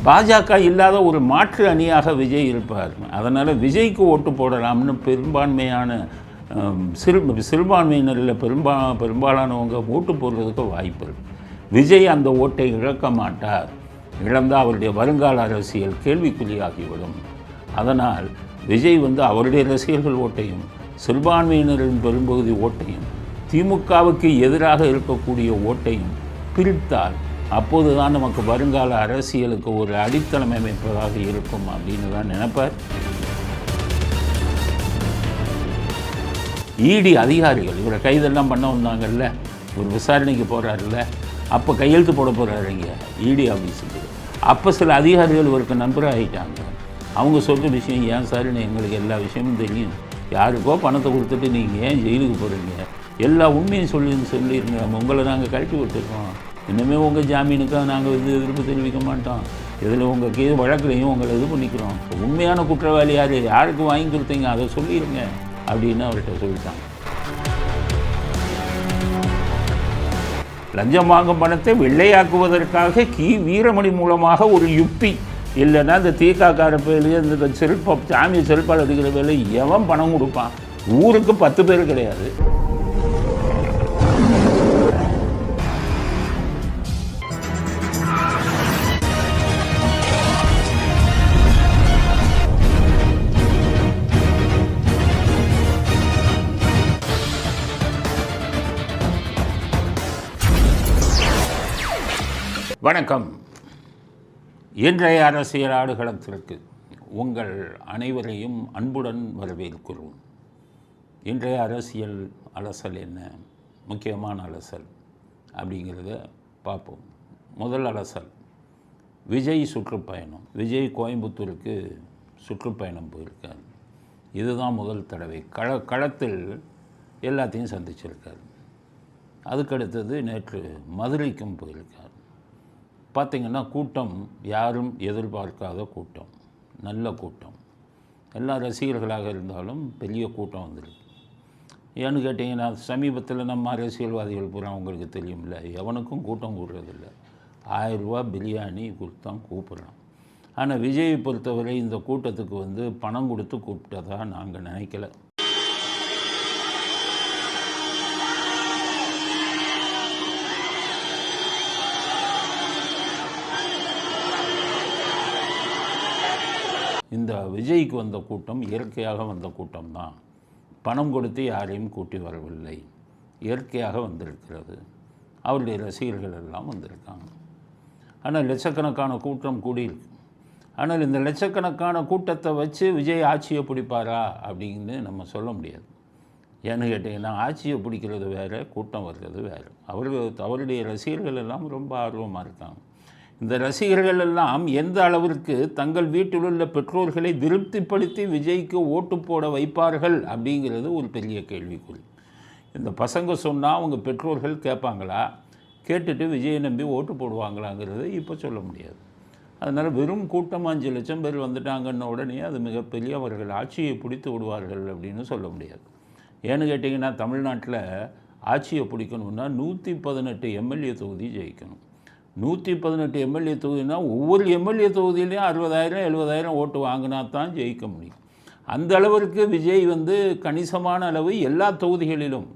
பாஜக இல்லாத ஒரு மாற்று அணியாக விஜய் இருப்பார். அதனால் விஜய்க்கு ஓட்டு போடலாம்னு பெரும்பான்மையான சிறுபான்மையினரில் பெரும்பாலானவங்க ஓட்டு போடுறதுக்கு வாய்ப்பு இருக்குது. விஜய் அந்த ஓட்டை இழக்க மாட்டார். இழந்தால் அவருடைய வருங்கால அரசியல் கேள்விக்குறியாகிவிடும். அதனால் விஜய் அவருடைய ரசிகர்கள் ஓட்டையும் சிறுபான்மையினரின் பெரும்பகுதி ஓட்டையும் திமுகவுக்கு எதிராக இருக்கக்கூடிய ஓட்டையும் பிரித்தால் அப்போது தான் நமக்கு வருங்கால அரசியலுக்கு ஒரு அடித்தளம் அமைப்பதாக இருக்கும் அப்படின்னு தான் நினைப்பார். இடி அதிகாரிகள் இவரை கைதெல்லாம் பண்ண வந்தாங்கல்ல, ஒரு விசாரணைக்கு போகிறாருல்ல, அப்போ கையெழுத்து போட போகிறாருங்க இடி ஆஃபீஸுக்கு. அப்போ சில அதிகாரிகள் இவருக்கு நண்பராக ஆகிட்டாங்க. அவங்க சொல்கிற விஷயம், ஏன் சார் எங்களுக்கு எல்லா விஷயமும் தெரியும், யாருக்கோ பணத்தை கொடுத்துட்டு நீங்கள் ஏன் ஜெயிலுக்கு போகிறீங்க, எல்லா உண்மையும் சொல்லிடுங்க, உங்களை நாங்கள் கழட்டி விட்டுருக்கோம், இனிமேல் உங்கள் ஜாமீனுக்காக நாங்கள் எதிர்ப்பு தெரிவிக்க மாட்டோம், இதில் உங்கள் கீழ் வழக்குலையும் உங்களை இது பண்ணிக்கிறோம், உண்மையான குற்றவாளி யார், யாருக்கு வாங்கி கொடுத்தீங்க அதை சொல்லிடுங்க அப்படின்னு அவர்கிட்ட சொல்லிட்டாங்க. லஞ்சம் வாங்கும் பணத்தை வெள்ளையாக்குவதற்காக வீரமணி மூலமாக ஒரு யுக்தி, இல்லைன்னா இந்த தீக்காக்கார பேர் இந்த சாமியை செருப்பால் அடிக்கிற வேலை எவன் பணம் கொடுப்பான்? ஊருக்கு 10 பேர் கிடையாது. வணக்கம். இன்றைய அரசியல் ஆடுகளத்திற்கு உங்கள் அனைவரையும் அன்புடன் வரவேற்கிறோம். இன்றைய அரசியல் அலசல் என்ன, முக்கியமான அலசல் அப்படிங்கிறத பார்ப்போம். முதல் அலசல் விஜய் சுற்றுப்பயணம். விஜய் கோயம்புத்தூருக்கு சுற்றுப்பயணம் போயிருக்கார். இதுதான் முதல் தடவை களத்தில் எல்லாத்தையும் சந்திச்சிருக்கார். அதுக்கடுத்தது நேற்று மதுரைக்கும் போயிருக்கார். பார்த்திங்கன்னா கூட்டம் யாரும் எதிர்பார்க்காத கூட்டம், நல்ல கூட்டம், எல்லா ரசிகர்களாக இருந்தாலும் பெரிய கூட்டம் வந்துருக்கு. ஏன்னு கேட்டிங்கன்னா சமீபத்தில் நம்ம அரசியல்வாதிகள் பூரா உங்களுக்கு தெரியும்ல, எவனுக்கும் கூட்டம் கூடுறதில்ல, 1000 ரூபா பிரியாணி கொடுத்தான் கூப்பிட்றான். ஆனால் விஜயை பொறுத்தவரை இந்த கூட்டத்துக்கு பணம் கொடுத்து கூப்பிட்டதா நாங்கள் நினைக்கல. இந்த விஜய்க்கு வந்த கூட்டம் இயற்கையாக வந்த கூட்டம் தான். பணம் கொடுத்து யாரையும் கூட்டி வரவில்லை, இயற்கையாக வந்திருக்கிறது. அவருடைய ரசிகர்கள் எல்லாம் வந்திருக்காங்க. ஆனால் லட்சக்கணக்கான கூட்டம் கூடியிருக்கு. ஆனால் இந்த லட்சக்கணக்கான கூட்டத்தை வச்சு விஜய் ஆட்சியை பிடிப்பாரா அப்படின்னு நம்ம சொல்ல முடியாது. ஏன்னு கேட்டிங்கன்னா ஆட்சியை பிடிக்கிறது வேறு, கூட்டம் வர்றது வேறு. அவருடைய ரசிகர்கள் எல்லாம் ரொம்ப ஆர்வமாக இருக்காங்க. இந்த ரசிகர்கள் எல்லாம் எந்த அளவிற்கு தங்கள் வீட்டில் உள்ள பெற்றோர்களை திருப்திப்படுத்தி விஜய்க்கு ஓட்டு போட வைப்பார்கள் அப்படிங்கிறது ஒரு பெரிய கேள்விக்குறி. இந்த பசங்க சொன்னால் அவங்க பெற்றோர்கள் கேட்பாங்களா, கேட்டுட்டு விஜயை நம்பி ஓட்டு போடுவாங்களாங்கிறது இப்போ சொல்ல முடியாது. அதனால் வெறும் கூட்டம் 5 லட்சம் பேர் வந்துட்டாங்கன்ன உடனே அது மிகப்பெரிய அவர்கள் ஆட்சியை பிடித்து விடுவார்கள் அப்படின்னு சொல்ல முடியாது. ஏன்னு கேட்டிங்கன்னா தமிழ்நாட்டில் ஆட்சியை பிடிக்கணும்னா 118 எம்எல்ஏ தொகுதி ஜெயிக்கணும். 118 எம்எல்ஏ தொகுதினா ஒவ்வொரு எம்எல்ஏ தொகுதியிலையும் 60,000 70,000 ஓட்டு வாங்கினா தான் ஜெயிக்க முடியும். அந்த அளவிற்கு விஜய் கணிசமான அளவு எல்லா தொகுதிகளிலும்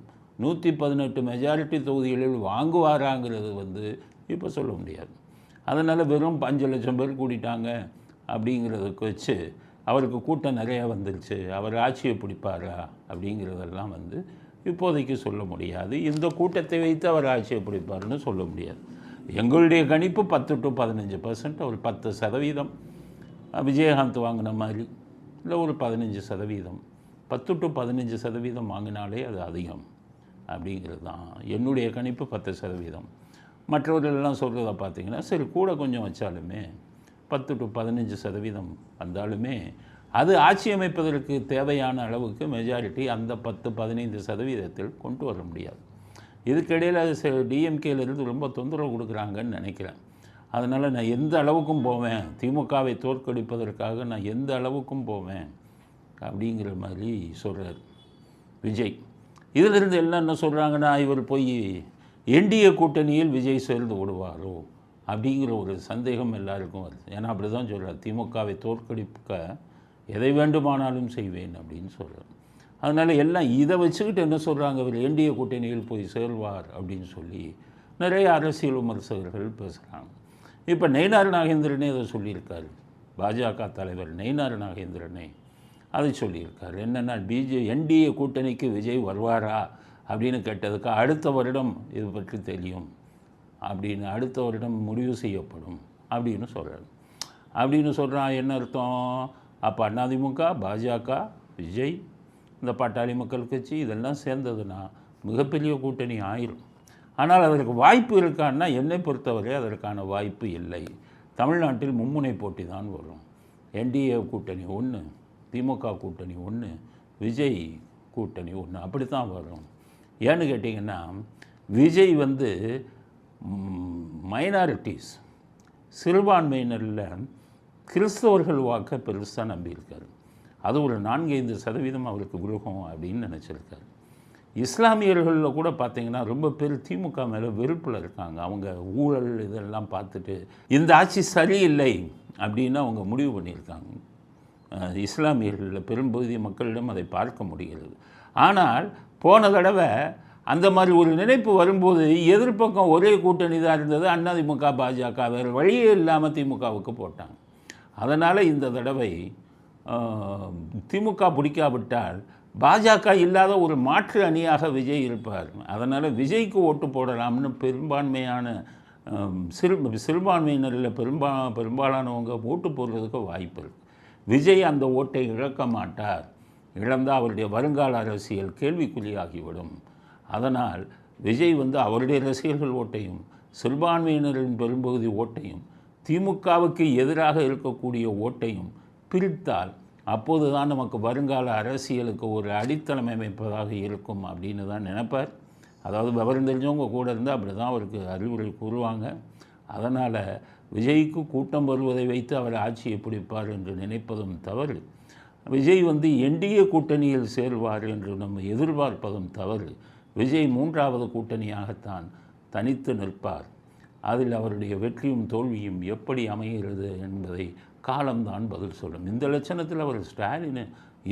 118 மெஜாரிட்டி தொகுதிகளில் வாங்குவாராங்கிறது இப்போ சொல்ல முடியாது. அதனால் வெறும் 5 லட்சம் பேர் கூட்டிட்டாங்க அப்படிங்கிறதுக்கு வச்சு அவருக்கு கூட்டம் நிறையா வந்துருச்சு, அவர் ஆட்சியை பிடிப்பாரா அப்படிங்கிறதெல்லாம் இப்போதைக்கு சொல்ல முடியாது. இந்த கூட்டத்தை வைத்து அவர் ஆட்சியை பிடிப்பார்னு சொல்ல முடியாது. எங்களுடைய கணிப்பு 10 to 15%, ஒரு 10% விஜயகாந்த் வாங்கின மாதிரி, இல்லை ஒரு 15%, 10 to 15% வாங்கினாலே அது அதிகம் அப்படிங்கிறது தான் என்னுடைய கணிப்பு. 10%. மற்றவர்களெல்லாம் சொல்கிறத பார்த்திங்கன்னா சரி கூட கொஞ்சம் வச்சாலுமே 10 to 15% வந்தாலுமே அது ஆட்சி அமைப்பதற்கு தேவையான அளவுக்கு மெஜாரிட்டி அந்த 10-15% கொண்டு வர முடியாது. இதுக்கிடையில் அது டிஎம்கேலேருந்து ரொம்ப தொந்தரவு கொடுக்குறாங்கன்னு நினைக்கிறேன். அதனால் நான் எந்த அளவுக்கும் போவேன், திமுகவை தோற்கடிப்பதற்காக நான் எந்த அளவுக்கும் போவேன் அப்படிங்கிற மாதிரி சொல்கிறார் விஜய். இதிலிருந்து எல்லாம் என்ன சொல்கிறாங்கன்னா, இவர் போய் என்டிஏ கூட்டணியில் விஜய் சேர்ந்து விடுவாரோ அப்படிங்கிற ஒரு சந்தேகம் எல்லாருக்கும் வருது. ஏன்னா அப்படி தான் சொல்கிறார், திமுகவை தோற்கடிக்க எதை வேண்டுமானாலும் செய்வேன் அப்படின்னு சொல்கிறார். அதனால் எல்லாம் இதை வச்சுக்கிட்டு என்ன சொல்கிறாங்க, அவர் என்டிஏ கூட்டணியில் போய் சேர்வார் அப்படின்னு சொல்லி நிறைய அரசியல் விமர்சகர்கள் பேசுகிறாங்க. இப்போ நயினார் நாகேந்திரனே அதை சொல்லியிருக்காரு, பாஜக தலைவர் நயினார் நாகேந்திரனே அதை சொல்லியிருக்காரு. என்னென்னா என்டிஏ கூட்டணிக்கு விஜய் வருவாரா அப்படின்னு கேட்டதுக்கு அடுத்த வருடம் இது பற்றி தெரியும் அப்படின்னு, அடுத்த வருடம் முடிவு செய்யப்படும் அப்படின்னு சொல்கிறார். அப்படின்னு சொல்கிறான். என்ன அர்த்தம்? அப்போ அதிமுக, பாஜக, விஜய், இந்த பாட்டாளி மக்கள் கட்சி இதெல்லாம் சேர்ந்ததுன்னா மிகப்பெரிய கூட்டணி ஆயிரும். ஆனால் அதற்கு வாய்ப்பு இருக்கான்னா என்னை பொறுத்தவரை அதற்கான வாய்ப்பு இல்லை. தமிழ்நாட்டில் மும்முனை போட்டி தான் வரும். என்டிஏ கூட்டணி ஒன்று, திமுக கூட்டணி ஒன்று, விஜய் கூட்டணி ஒன்று, அப்படி தான் வரும். ஏன்னு கேட்டிங்கன்னா விஜய் மைனாரிட்டிஸ் சிறுபான்மையினரில் கிறிஸ்தவர்கள் வாக்க பெருசாக நம்பியிருக்காரு. அது ஒரு 4-5% அவருக்கு விழுகும் அப்படின்னு நினச்சிருக்காரு. இஸ்லாமியர்களில் கூட பார்த்திங்கன்னா ரொம்ப பேர் திமுக மேலே வெறுப்பில் இருக்காங்க. அவங்க ஊழல் இதெல்லாம் பார்த்துட்டு இந்த ஆட்சி சரியில்லை அப்படின்னு அவங்க முடிவு பண்ணியிருக்காங்க. இஸ்லாமியர்களில் பெரும்பகுதி மக்களிடம் அதை பார்க்க முடிகிறது. ஆனால் போன தடவை அந்த மாதிரி ஒரு நினைப்பு வரும்போது எதிர்ப்பக்கம் ஒரே கூட்டணி தான் இருந்தது, அதிமுக பாஜக, வேறு வழியே இல்லாமல் திமுகவுக்கு போட்டாங்க. அதனால் இந்த தடவை திமுக பிடிக்காவிட்டால் பாஜக இல்லாத ஒரு மாற்று அணியாக விஜய் இருப்பார். அதனால் விஜய்க்கு ஓட்டு போடலாம்னு பெரும்பான்மையான சிறுபான்மையினரில் பெரும்பாலானவங்க ஓட்டு போடுறதுக்கு வாய்ப்பு இருக்குது. விஜய் அந்த ஓட்டை இழக்க மாட்டார். இழந்தால் அவருடைய வருங்கால அரசியல் கேள்விக்குறியாகிவிடும். அதனால் விஜய் அவருடைய ரசிகர்கள் ஓட்டையும் சிறுபான்மையினரின் பெரும்பகுதி ஓட்டையும் திமுகவுக்கு எதிராக இருக்கக்கூடிய ஓட்டையும் பிரித்தால் அப்போது தான் நமக்கு வருங்கால அரசியலுக்கு ஒரு அடித்தளம் அமைப்பதாக இருக்கும் அப்படின்னு தான் நினைப்பார். அதாவது விவரம் தெரிஞ்சவங்க கூட இருந்தால் அப்படி தான் அவருக்கு அறிவுரை கூறுவாங்க. அதனால் விஜய்க்கு கூட்டம் வருவதை வைத்து அவர் ஆட்சியை பிடிப்பார் என்று நினைப்பதும் தவறு. விஜய் என்டிஏ கூட்டணியில் சேர்வார் என்று நம்ம எதிர்பார்ப்பதும் தவறு. விஜய் 3வது கூட்டணியாகத்தான் தனித்து நிற்பார். அதில் அவருடைய வெற்றியும் தோல்வியும் எப்படி அமைகிறது என்பதை காலம்தான் பதில் சொல்லும். இந்த லட்சணத்தில் அவர் ஸ்டாலின்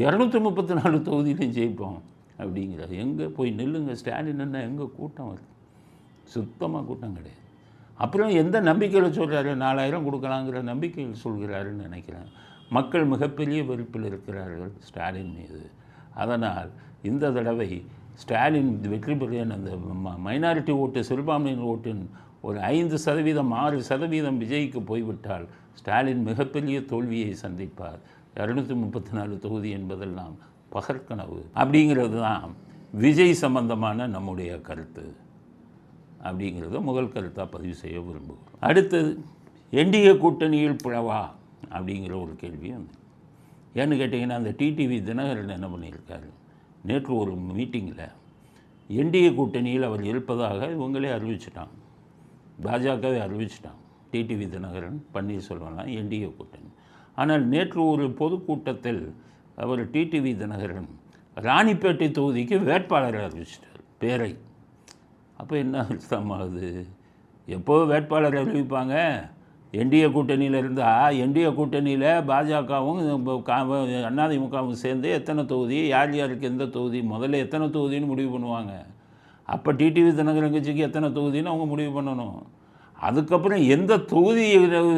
234 தொகுதியிலையும் ஜெயிப்போம் அப்படிங்கிறார். எங்கே போய் நில்லுங்க ஸ்டாலின்னா எங்கே கூட்டம் வருது? சுத்தமாக கூட்டம் கிடையாது. அப்புறம் எந்த நம்பிக்கையில் சொல்கிறாரு? 4000 கொடுக்கலாங்கிற நம்பிக்கையில் சொல்கிறாருன்னு நினைக்கிறேன். மக்கள் மிகப்பெரிய வெறுப்பில் இருக்கிறார்கள் ஸ்டாலின் மீது. அதனால் இந்த தடவை ஸ்டாலின் வெற்றி பெற அந்த மைனாரிட்டி ஓட்டு, சிறுபான்மையினர் ஓட்டின் ஒரு 5%, 6% விஜய்க்கு போய்விட்டால் ஸ்டாலின் மிகப்பெரிய தோல்வியை சந்திப்பார். 234 தொகுதி என்பதெல்லாம் பகற்கனவு அப்படிங்கிறது தான் விஜய் சம்பந்தமான நம்முடைய கருத்து. அப்படிங்கிறத முதல் கருத்தாக பதிவு செய்ய விரும்புகிறோம். அடுத்தது என்டிஏ கூட்டணியில் பிளவா அப்படிங்கிற ஒரு கேள்வி ஏன்னு கேட்டிங்கன்னா அந்த டிடிவி தினகரன் என்ன பண்ணியிருக்காரு, நேற்று ஒரு மீட்டிங்கில் என்டிஏ கூட்டணியில் அவர் இருப்பதாக இவங்களே அறிவிச்சிட்டாங்க, பாஜகவே அறிவிச்சிட்டாங்க. டிடிவி தினகரன், பன்னீர்செல்வம்லாம் என்டிஏ கூட்டணி. ஆனால் நேற்று ஒரு பொதுக்கூட்டத்தில் அவர் டிடிவி தினகரன் ராணிப்பேட்டை தொகுதிக்கு வேட்பாளரை அறிவிச்சிட்டார், பேரை. அப்போ என்ன அர்த்தமாகுது? எப்போ வேட்பாளர் அறிவிப்பாங்க? என்டிஏ கூட்டணியில் இருந்தால் என்டிஏ கூட்டணியில் பாஜகவும் அதிமுகவும் சேர்ந்து எத்தனை தொகுதி, யார் யாருக்கு எந்த தொகுதி, முதல்ல எத்தனை தொகுதின்னு முடிவு பண்ணுவாங்க. அப்போ டிடிவி தினகரன் கட்சிக்கு எத்தனை தொகுதின்னு அவங்க முடிவு பண்ணணும். அதுக்கப்புறம் எந்த தொகுதி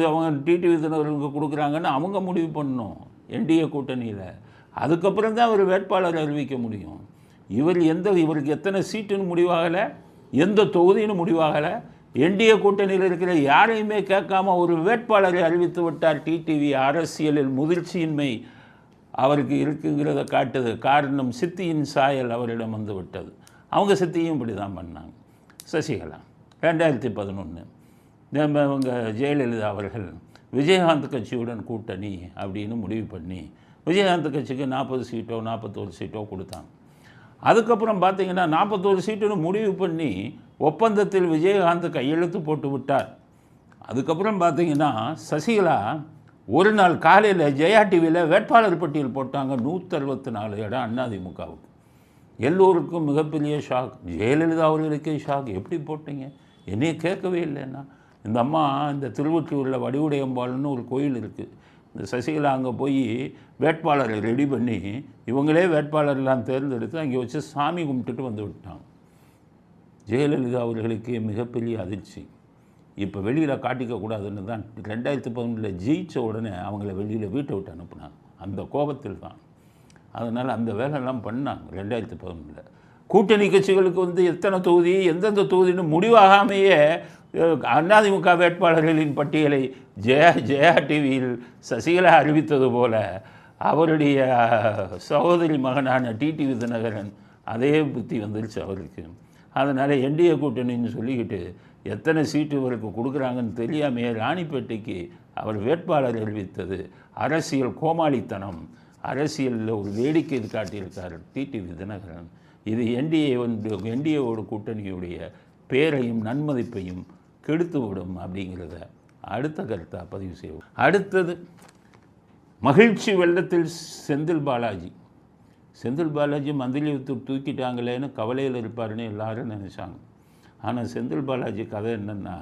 அவங்க டிடிவி தினகரனுக்கு கொடுக்குறாங்கன்னு அவங்க முடிவு பண்ணணும் என்டிஏ கூட்டணியில். அதுக்கப்புறம் தான் அவர் வேட்பாளர் அறிவிக்க முடியும். இவருக்கு எத்தனை சீட்டுன்னு முடிவாகலை, எந்த தொகுதின்னு முடிவாகலை. என்டிஏ கூட்டணியில் இருக்கிற யாரையுமே கேட்காம ஒரு வேட்பாளரை அறிவித்து விட்டார் டிடிவி. அரசியலில் முதிர்ச்சியின்மை அவருக்கு இருக்குங்கிறத காட்டுது. காரணம் சித்தியின் சாயல் அவரிடம் வந்து விட்டது. அவங்க சித்தியும் இப்படி தான் பண்ணாங்க. சசிகலா 2011 அவங்க ஜெயலலிதா அவர்கள் விஜயகாந்த் கட்சியுடன் கூட்டணி அப்படின்னு முடிவு பண்ணி விஜயகாந்த் கட்சிக்கு 40 சீட்டோ 41 சீட்டோ கொடுத்தாங்க. அதுக்கப்புறம் பார்த்திங்கன்னா 41 சீட்டுன்னு முடிவு பண்ணி ஒப்பந்தத்தில் விஜயகாந்த் கையெழுத்து போட்டு விட்டார். அதுக்கப்புறம் பார்த்திங்கன்னா சசிகலா ஒரு நாள் காலையில் ஜெயா டிவியில் வேட்பாளர் பட்டியல் போட்டாங்க. 164 இடம் அதிமுகவுக்கு. எல்லோருக்கும் மிகப்பெரிய ஷாக். ஜெயலலிதா அவர்களுக்கே ஷாக். எப்படி போட்டீங்க? என்னையே கேட்கவே இல்லைன்னா இந்த அம்மா இந்த திருவொற்றியூரில் வடிவுடையம்பாள்னு ஒரு கோயில் இருக்குது. இந்த சசிகலா அங்கே போய் வேட்பாளரை ரெடி பண்ணி இவங்களே வேட்பாளர்லாம் தேர்ந்தெடுத்து அங்கே வச்சு சாமி கும்பிட்டுட்டு வந்து விட்டாங்க. ஜெயலலிதா அவர்களுக்கு மிகப்பெரிய அதிர்ச்சி. இப்போ வெளியில் காட்டிக்கக்கூடாதுன்னு தான் 2011 ஜெயித்த உடனே அவங்கள வெளியில் வீட்டை விட்டு அனுப்புனாங்க. அந்த கோபத்தில் தான். அதனால் அந்த வேலையெல்லாம் பண்ணாங்க 2011. கூட்டணி கட்சிகளுக்கு வந்து எத்தனை தொகுதி எந்தெந்த தொகுதின்னு முடிவாகாமையே அதிமுக வேட்பாளர்களின் பட்டியலை ஜெயா டிவியில் சசிகலா அறிவித்தது போல அவருடைய சகோதரி மகனான டிடிவி தினகரன் அதே புத்தி வந்துருச்சு அவருக்கு. அதனால் என்டிஏ கூட்டணின்னு சொல்லிக்கிட்டு எத்தனை சீட்டு இவருக்கு கொடுக்குறாங்கன்னு தெரியாமையே ராணிப்பேட்டைக்கு அவர் வேட்பாளர் அறிவித்தது அரசியல் கோமாளித்தனம். அரசியலில் ஒரு வேடிக்கை காட்டியிருக்கார் டிடிவி தினகரன். இது என்டிஏவோட கூட்டணியுடைய பேரையும் நன்மதிப்பையும் கெடுத்துவிடும் அப்படிங்கிறத அடுத்த கருத்தாக பதிவு செய்வோம். அடுத்தது மகிழ்ச்சி வெள்ளத்தில் செந்தில் பாலாஜி மந்திரியை தூக்கிட்டாங்களேன்னு கவலையில் இருப்பாருன்னு எல்லாரும் நினச்சாங்க. ஆனால் செந்தில் பாலாஜி கதை என்னென்னா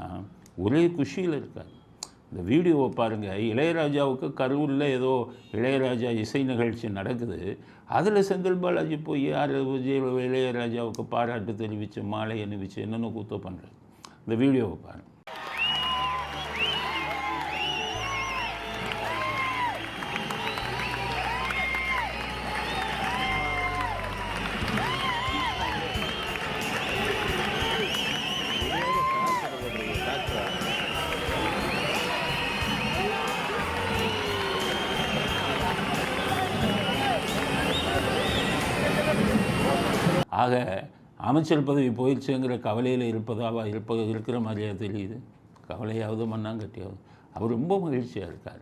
ஒரே குஷியில் இருக்கார். இந்த வீடியோவை பாருங்கள். இளையராஜாவுக்கு கரூரில் ஏதோ இளையராஜா இசை நிகழ்ச்சி நடக்குது. அதில் செந்தில் பாலாஜி போய் இளையராஜாவுக்கு பாராட்டு தெரிவித்து மாலை அணிவிச்சு என்னென்ன கூத்த பண்ணுறாரு. இந்த வீடியோவை பாருங்கள். ஆக அமைச்சர் பதவி போயிடுச்சுங்கிற கவலையில் இருக்கிற மாதிரியா தெரியுது. கவலையாவது மண்ணாங்கட்டியாவது அவர் ரொம்ப மகிழ்ச்சியாக இருக்கார்.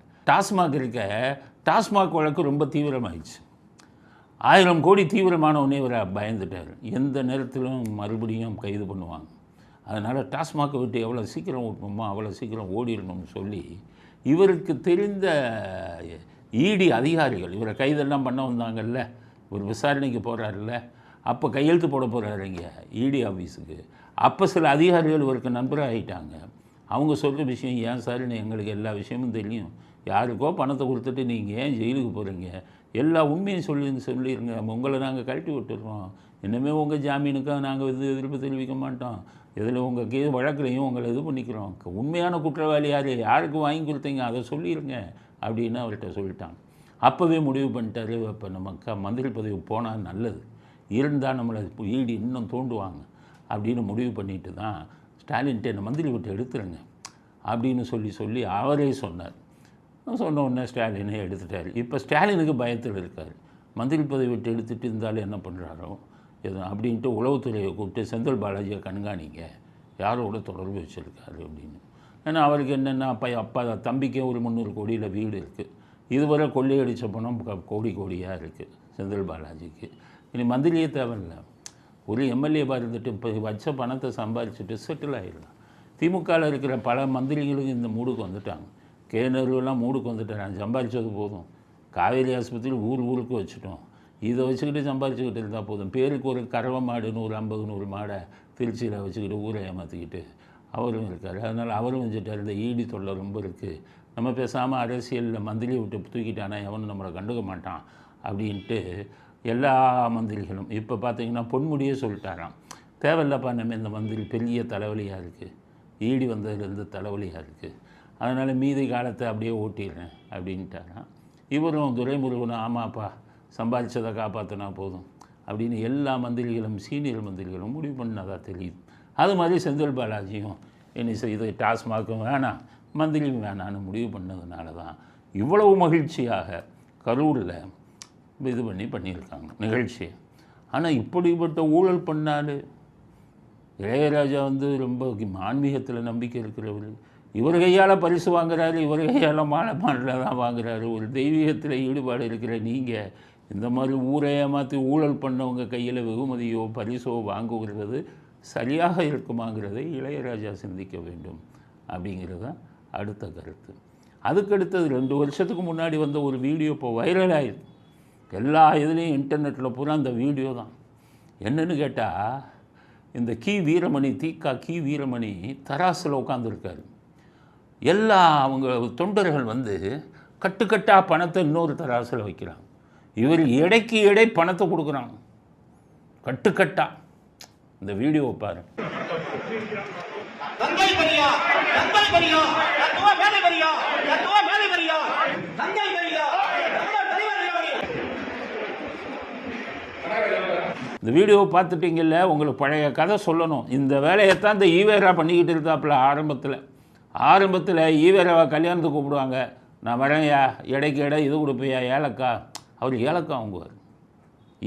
டாஸ்மாக் வழக்கு ரொம்ப தீவிரமாயிடுச்சு. 1000 கோடி தீவிரமானவனே இவர் பயந்துட்டார். எந்த நேரத்திலும் மறுபடியும் கைது பண்ணுவாங்க. அதனால் டாஸ்மாகை விட்டு எவ்வளோ சீக்கிரம் ஓட்டணுமோ அவ்வளோ சீக்கிரம் ஓடிடணும்னு சொல்லி இவருக்கு தெரிந்த இடி அதிகாரிகள் இவரை கைதெல்லாம் பண்ண வந்தாங்கல்ல, ஒரு விசாரணைக்கு போகிறாருல்ல, அப்போ கையெழுத்து போட போகிறாரு இங்கே இடி ஆஃபீஸுக்கு. அப்போ சில அதிகாரிகள் இவருக்கு நண்பராக ஆகிட்டாங்க. அவங்க சொல்கிற விஷயம் ஏன் சார்னு எங்களுக்கு எல்லா விஷயமும் தெரியும். யாருக்கோ பணத்தை கொடுத்துட்டு நீங்கள் ஏன் ஜெயிலுக்கு போகிறீங்க, எல்லா உண்மையும் சொல்லிடுங்க, உங்களை நாங்கள் கழட்டி விட்டுடுறோம், இனிமேல் உங்கள் ஜாமீனுக்காக நாங்கள் எதிர்ப்பு தெரிவிக்க மாட்டோம், இதில் உங்கள் வழக்குலையும் உங்களை இது பண்ணிக்கிறோம், உண்மையான குற்றவாளி யாருக்கு வாங்கி கொடுத்தீங்க அதை சொல்லிடுங்க அப்படின்னு அவர்கிட்ட சொல்லிட்டாங்க. அப்போவே முடிவு பண்ணிட்டாரு, இப்போ நம்ம மந்திரி பதவி போனால் நல்லது, இருந்தால் நம்மளை ஈடி இன்னும் தோண்டுவாங்க அப்படின்னு முடிவு பண்ணிட்டு தான் ஸ்டாலின்ட்டு என்னை மந்திரி விட்டு எடுத்துருங்க அப்படின்னு சொல்லி அவரே சொன்னார். சொன்ன உடனே ஸ்டாலினே எடுத்துட்டார். இப்போ ஸ்டாலினுக்கு பயத்தில் இருக்கார். மந்திரி பதவி விட்டு எடுத்துகிட்டு இருந்தாலும் என்ன பண்ணுறாரோ எதுவும் அப்படின்ட்டு உளவுத்துறையை கூப்பிட்டு செந்தில் பாலாஜியை கண்காணிங்க, யாரோட தொடர்பு வச்சுருக்காரு அப்படின்னு. ஏன்னா அவருக்கு என்னென்னா அப்பா தம்பிக்கே ஒரு 300 கோடியில் வீடு இருக்குது. இதுவரை கொள்ளையடித்த பணம் கோடியாக இருக்குது செந்தில் பாலாஜிக்கு. இனி மந்திரியே தேவையில்லை, ஒரு எம்எல்ஏவாக இருந்துட்டு இப்போ வச்ச பணத்தை சம்பாதிச்சுட்டு செட்டில் ஆகிடலாம். திமுகவில் இருக்கிற பல மந்திரிகளும் இந்த மூடுக்கு வந்துட்டாங்க. கேனருவெல்லாம் மூடுக்கு வந்துட்டாங்க. சம்பாதிச்சது போதும், காவேரி ஆஸ்பத்திரியில் ஊருக்கு வச்சுட்டோம், இதை வச்சுக்கிட்டு சம்பாதிச்சுக்கிட்டு இருந்தால் போதும். பேருக்கு ஒரு கறவை மாடுன்னு ஒரு 50 மாடை திருச்சியில் வச்சுக்கிட்டு ஊரை ஏமாற்றிக்கிட்டு அவரும் இருக்கார். அதனால் அவரும் வச்சுட்டார். இந்த ஈடி தொல்லை ரொம்ப இருக்குது, நம்ம பேசாமல் அரசியலில் மந்திரியை விட்டு தூக்கிட்டானா எவனும் நம்மளை கண்டுக்க மாட்டான் அப்படின்ட்டு எல்லா மந்திரிகளும் இப்போ பார்த்திங்கன்னா பொன்முடியே சொல்லிட்டாராம், தேவையில்லப்பா நம்ம இந்த மந்திரி பெரிய தலைவலியாக இருக்குது, ஈடி வந்ததுலேருந்து தலைவலியாக இருக்குது, அதனால் மீதி காலத்தை அப்படியே ஓட்டிடுறேன் அப்படின்ட்டாராம். இவரும் துரைமுருகனும் ஆமாப்பா சம்பாதிச்சதை காப்பாற்றினா போதும் அப்படின்னு எல்லா மந்திரிகளும் சீனியர் மந்திரிகளும் முடிவு பண்ணதாக தெரியுது. அது மாதிரி செந்தில் பாலாஜியும் என்ன இது டாஸ்மாகும் வேணாம் மந்திரியும் வேணான்னு முடிவு பண்ணதுனால தான் இவ்வளவு மகிழ்ச்சியாக கரூரில் இது பண்ணியிருக்காங்க நிகழ்ச்சியை. ஆனால் இப்படிப்பட்ட ஊழல் பண்ணால் இளையராஜா ரொம்ப ஆன்மீகத்தில் நம்பிக்கை இருக்கிறவர், இவர் கையால் பரிசு வாங்குறாரு, இவர் கையால் மாலை தான் வாங்குறாரு. ஒரு தெய்வீகத்தில் ஈடுபாடு இருக்கிற நீங்கள் இந்த மாதிரி ஊரை ஏமாற்றி ஊழல் பண்ணவங்க கையில் வெகுமதியோ பரிசோ வாங்குகிறது சரியாக இருக்குமாங்கிறதை இளையராஜா சிந்திக்க வேண்டும் அப்படிங்கிறது தான் அடுத்த கருத்து. அதுக்கடுத்தது 2 வருஷத்துக்கு முன்னாடி வந்த ஒரு வீடியோ இப்போ வைரல் ஆகிடுது. எல்லா இதுலேயும் இன்டர்நெட்டில் பூரா அந்த வீடியோ தான். என்னென்னு கேட்டால் இந்த கி வீரமணி தராசில் உட்காந்துருக்காரு. எல்லா அவங்க தொண்டர்கள் வந்து கட்டுக்கட்டாக பணத்தை இன்னொரு தராசில் வைக்கிறாங்க. இவர் எடைக்கு எடை பணத்தை கொடுக்குறாங்க கட்டுக்கட்டா. இந்த வீடியோவை பாருங்க. இந்த வீடியோவை பார்த்துட்டீங்கல்ல, உங்களுக்கு பழைய கதை சொல்லணும். இந்த வேலையைத்தான் இந்த ஈவேரா பண்ணிக்கிட்டு இருந்தாப்புல. ஆரம்பத்தில் ஈவேராவை கல்யாணத்துக்கு கூப்பிடுவாங்க. நான் வரேன்யா, எடைக்கு எடை இது கொடுப்பையா, ஏலக்கா. அவர் ஏலக்கா வாங்குவார்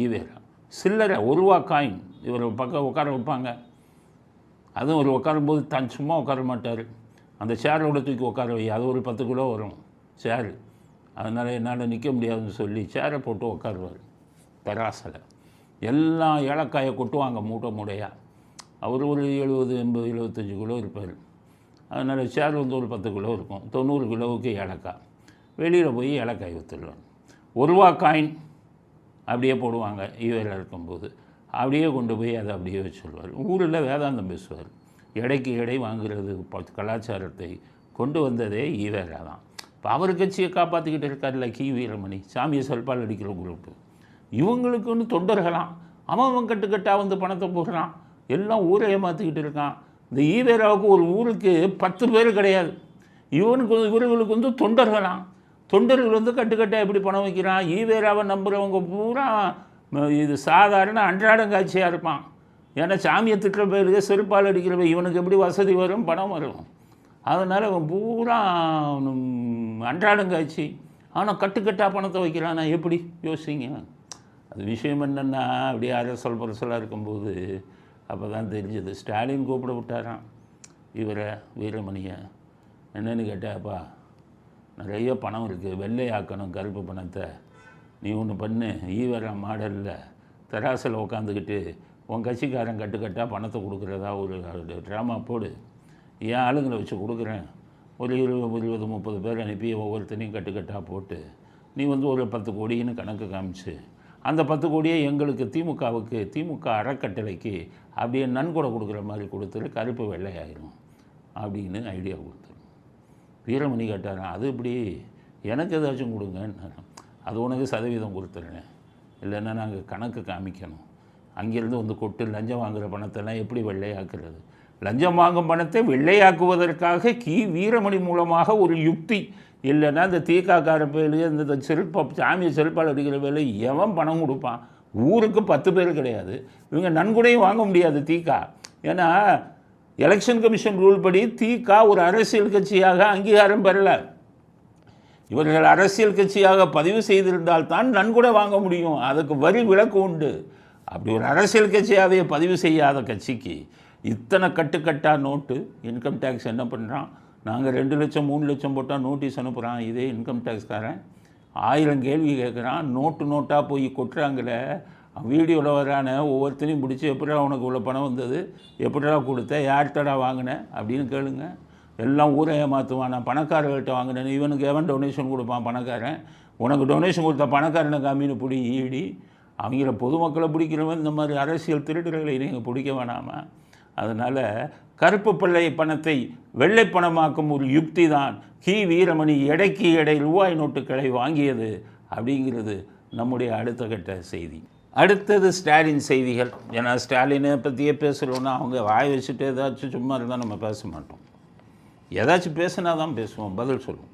ஈவேரா. சில்லறை 1 ரூபா காயின் இவர் பக்கம் உட்கார வைப்பாங்க. அதுவும் ஒரு உட்காரும்போது தான் சும்மா உட்கார மாட்டார், அந்த சேரோட தூக்கி உட்கார வை, அது ஒரு 10 கிலோ வரும் சேரு. அதனால் என்னால் நிற்க முடியாதுன்னு சொல்லி சேரை போட்டு உட்காருவார் தராசில். எல்லாம் ஏலக்காயை கொட்டுவாங்க மூட்டை மூடையாக. அவர் ஒரு 70, 80, 75 கிலோ இருப்பார். அதனால் சேர் வந்து ஒரு 10 கிலோ இருக்கும். 90 கிலோவுக்கு ஏலக்காய். வெளியில் போய் ஏலக்காய் விற்றுடுவாங்க. 1 ரூபா காயின் அப்படியே போடுவாங்க ஈவேரா இருக்கும்போது. அப்படியே கொண்டு போய் அதை அப்படியே வச்சுருவார். ஊரில் வேதாந்தம் பேசுவார். எடைக்கு எடை வாங்குறது கலாச்சாரத்தை கொண்டு வந்ததே ஈவேரா தான். இப்போ அவர் கட்சியை காப்பாற்றிக்கிட்டு இருக்கார்ல கி வீரமணி, சாமியை செல்பால் அடிக்கிற குரூப்பு. இவங்களுக்கு வந்து தொண்டர்களாம். அவன் கட்டுக்கட்டாக வந்து பணத்தை போடுறான். எல்லாம் ஊரை ஏமாற்றிக்கிட்டு இருக்கான். இந்த ஈவேராவுக்கு ஒரு ஊருக்கு 10 பேர் கிடையாது. இவர்களுக்கு வந்து தொண்டர்களாம். தொண்டர்கள் வந்து கட்டுக்கட்டாக எப்படி பணம் வைக்கிறான்? ஈவேராவை நம்புகிறவங்க பூரா இது சாதாரண அன்றாடம் காட்சியாக இருப்பான். ஏன்னா சாமியை திட்டுற பேருக்கு செருப்பால் அடிக்கிறவ இவனுக்கு எப்படி வசதி வரும், பணம் வரும். அதனால் அவன் பூரா அன்றாடம் காட்சி. ஆனால் கட்டுக்கட்டாக பணத்தை வைக்கிறான்னா எப்படி யோசிங்க. அது விஷயம் என்னென்னா, அப்படியே அரசல் பரசலாக இருக்கும்போது அப்போ தான் தெரிஞ்சது. ஸ்டாலின் கூப்பிட விட்டாரான் இவரை, வீரமணியை. என்னென்னு கேட்டாப்பா, நிறைய பணம் இருக்குது, வெள்ளையாக்கணும் கருப்பு பணத்தை. நீ ஒன்று பண்ணு, ஈவேரா மாடலில் தராசில் உட்காந்துக்கிட்டு உன் கட்சிக்காரன் கட்டுக்கட்டாக பணத்தை கொடுக்குறதா ஒரு ட்ராமா போடு. என் ஆளுங்களை வச்சு கொடுக்குறேன். ஒரு 20, 30 பேர் அனுப்பி ஒவ்வொருத்தனையும் கட்டுக்கட்டாக போட்டு நீ வந்து ஒரு 10 கோடின்னு கணக்கு காமிச்சு அந்த 10 கோடியை எங்களுக்கு திமுக அறக்கட்டளைக்கு அப்படியே நன்கொடை கொடுக்குற மாதிரி கொடுத்துரு, கருப்பு வெள்ளையாயிரும் அப்படின்னு ஐடியா கொடுத்துரு. வீரமணி கேட்டாரான், அது இப்படி எனக்கு ஏதாச்சும் கொடுங்கன்னு. அது உனக்கு சதவீதம் கொடுத்துருனேன், இல்லைன்னா நாங்கள் கணக்கு காமிக்கணும். அங்கேருந்து வந்து கொட்டு லஞ்சம் வாங்குகிற பணத்தெல்லாம் எப்படி வெள்ளையாக்குறது? லஞ்சம் வாங்கும் பணத்தை வெள்ளையாக்குவதற்காக கி வீரமணி மூலமாக ஒரு யுக்தி. இல்லைன்னா இந்த தீக்காக்கார பேர், இந்த சாமியை செருப்பால் அடிக்கிற வேலை எவன் பணம் கொடுப்பான்? ஊருக்கு 10 பேர் கிடையாது. இவங்க நன்கொடையும் வாங்க முடியாது தீக்கா. ஏன்னா எலெக்ஷன் கமிஷன் ரூல் படி தீக்கா ஒரு அரசியல் கட்சியாக அங்கீகாரம் பெறல. இவர்கள் அரசியல் கட்சியாக பதிவு செய்திருந்தால்தான் நன்கொடை வாங்க முடியும். அதுக்கு வரி விலக்கு உண்டு. அப்படி ஒரு அரசியல் கட்சியாகவே பதிவு செய்யாத கட்சிக்கு இத்தனை கட்டுக்கட்டாக நோட்டு. இன்கம் டேக்ஸ் என்ன பண்ணுறான்? நாங்கள் 2 லட்சம் 3 லட்சம் போட்டால் நோட்டீஸ் அனுப்புகிறான். இதே இன்கம் டேக்ஸ்காரன் 1000 கேள்வி கேட்குறான். நோட்டாக போய் கொட்டுறாங்களே. வீடியோவில் வரான ஒவ்வொருத்தனையும் பிடிச்சி, எப்படா உனக்கு உள்ள பணம் வந்தது, எப்படா கொடுத்த, யார்கிட்டடா வாங்கினேன் அப்படின்னு கேளுங்க. எல்லாம் ஊரை ஏமாற்றுவான். நான் பணக்காரர்கிட்ட வாங்கினேன். இவனுக்கு எவன் டொனேஷன் கொடுப்பான்? பணக்காரன். உனக்கு டொனேஷன் கொடுத்த பணக்காரனை காமின்னு பிடி ஈடி. அவங்கள பொதுமக்களை பிடிக்கிறவன் இந்த மாதிரி அரசியல் திருடுகளை நீங்கள் பிடிக்க வேணாமா? அதனால் கருப்பு பிள்ளை பணத்தை வெள்ளை பணமாக்கும் ஒரு யுக்தி தான் கி வீரமணி எடைக்கு எடை ரூபாய் நோட்டுகளை வாங்கியது அப்படிங்கிறது நம்முடைய அடுத்த கட்ட செய்தி. அடுத்தது ஸ்டாலின் செய்திகள். ஏன்னா ஸ்டாலினை பற்றியே பேசுகிறோன்னா அவங்க வாய் வச்சுட்டு ஏதாச்சும் சும்மா இருந்தால் நம்ம பேச மாட்டோம். ஏதாச்சும் பேசினா தான் பேசுவோம், பதில் சொல்லுவோம்.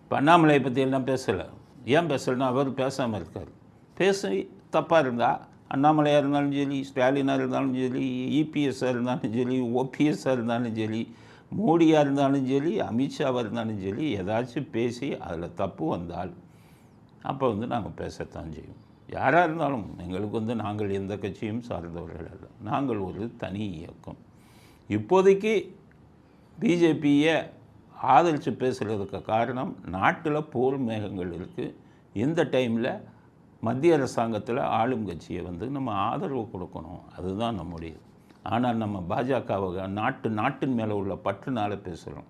இப்போ அண்ணாமலை பற்றியெல்லாம் பேசலை. ஏன் பேசலைன்னா அவர் பேசாமல் இருக்கார். பேசி தப்பாக இருந்தால் அண்ணாமலையாக இருந்தாலும் சரி, ஸ்டாலினாக இருந்தாலும் சரி, இபிஎஸ்ஸாக இருந்தாலும் சரி, ஓபிஎஸ்ஸாக இருந்தாலும் சரி, மோடியாக இருந்தாலும் சரி, அமித்ஷாவாக இருந்தாலும் சரி, ஏதாச்சும் பேசி அதில் தப்பு வந்தால் அப்போ வந்து நாங்கள் பேசத்தான் செய்வோம். யாராக இருந்தாலும் எங்களுக்கு வந்து நாங்கள் எந்த கட்சியும் சார்ந்தவர்கள் அல்ல. நாங்கள் ஒரு தனி இயக்கம். இப்போதைக்கு பிஜேபியை ஆதரித்து பேசுகிறதுக்கு காரணம், நாட்டில் போர் மேகங்கள் இருக்குது. இந்த டைமில் மத்திய அரசாங்கத்தில் ஆளும் கட்சியை வந்து நம்ம ஆதரவு கொடுக்கணும், அதுதான் நம்முடையது. ஆனால் நம்ம பாஜகவை நாட்டின் மேலே உள்ள பற்றுனால பேசுகிறோம்.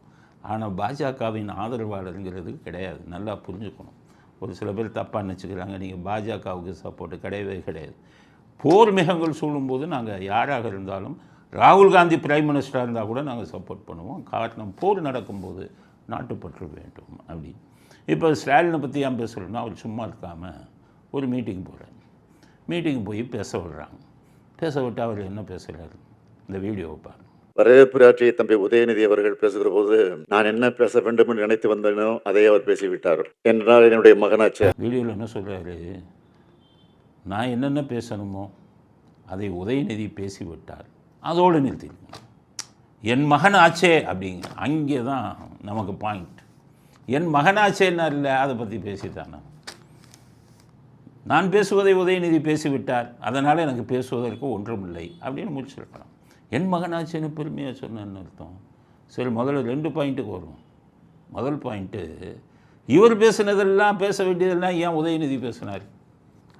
ஆனால் பாஜகவின் ஆதரவாளருங்கிறது கிடையாது. நல்லா புரிஞ்சுக்கணும். ஒரு சில பேர் தப்பாக நினச்சிக்கிறாங்க. நீங்கள் பாஜகவுக்கு சப்போர்ட்டு கிடையவே கிடையாது. போர் மிகங்கள் சூழும்போது நாங்கள் யாராக இருந்தாலும் ராகுல் காந்தி பிரைம் மினிஸ்டராக இருந்தால் கூட நாங்கள் சப்போர்ட் பண்ணுவோம். காரணம், போர் நடக்கும்போது நாட்டுப்பற்று வேண்டும் அப்படின்னு. இப்போ ஸ்டாலினை பற்றி ஏன் பேசுகிறோன்னா, அவர் சும்மா இருக்காமல் ஒரு மீட்டிங் போகிறார். மீட்டிங் போய் பேச விடுறாங்க. பேச விட்டு அவர் என்ன பேசுகிறாரு, இந்த வீடியோவை பாருங்க. வரவேற்புரையாற்றிய தம்பி உதயநிதி அவர்கள் பேசுகிற போது நான் என்ன பேச வேண்டும் என்று நினைத்து வந்தேனோ அதை அவர் பேசிவிட்டார். என்றால் என்னுடைய மகனாச்சே. வீடியோவில் என்ன சொல்கிறாரு, நான் என்னென்ன பேசணுமோ அதை உதயநிதி பேசிவிட்டார், அதோடு நிறுத்திருக்கேன். என் மகன் ஆச்சே அப்படிங்க, அங்கே தான் நமக்கு பாயிண்ட். என் மகனாச்சேன்னா இல்லை, அதை பற்றி பேசித்தானே. நான் பேசுவதை உதயநிதி பேசிவிட்டார், அதனால் எனக்கு பேசுவதற்கு ஒன்றுமில்லை அப்படின்னு முடிச்சிருக்கலாம். என் மகனாச்சேன்னு பெருமையாக சொன்னேன்னு அர்த்தம். சரி, முதல்ல 2 பாயிண்ட்டுக்கு வரும். முதல் பாயிண்ட்டு, இவர் பேசுனதெல்லாம், பேச வேண்டியதெல்லாம் ஏன் உதயநிதி பேசினார்,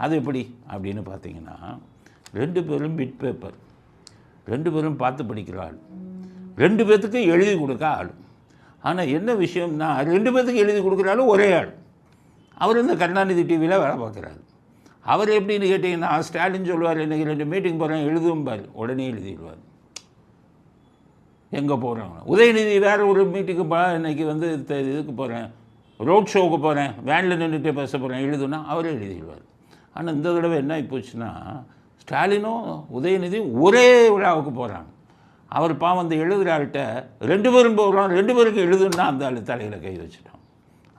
அது எப்படி அப்படின்னு பார்த்தீங்கன்னா, 2 பேரும் பிட் பேப்பர், 2 பேரும் பார்த்து படிக்கிற ஆள், 2 பேர்த்துக்கு எழுதி கொடுக்க ஆள். ஆனால் என்ன விஷயம்னா, 2 பேர்த்துக்கு எழுதி கொடுக்குறாலும் ஒரே ஆள். அவர் இந்த கருணாநிதி டிவியில் வேலை பார்க்குறாரு. அவர் எப்படின்னு கேட்டிங்கன்னா, ஸ்டாலின் சொல்லுவார், இன்றைக்கி 2 மீட்டிங் போகிறேன் எழுதும்பார், உடனே எழுதிடுவார். எங்கே போகிறாங்க, உதயநிதி வேறு ஒரு மீட்டிங்கு இன்றைக்கி வந்து இதுக்கு போகிறேன், ரோட் ஷோவுக்கு போகிறேன், வேனில் நின்றுட்டே பேச போகிறேன் எழுதுனா அவரே எழுதிடுவார். ஆனால் இந்த தடவை என்ன ஆகிப்போச்சுன்னா, ஸ்டாலினும் உதயநிதி ஒரே விழாவுக்கு போகிறாங்க. அவர் பாவம் அந்த எழுதுகிற ஆள்கிட்ட 2 பேரும் போகிறோம், 2 பேருக்கு எழுதுன்னா அந்த ஆள் தலையில் கை வச்சுட்டான்.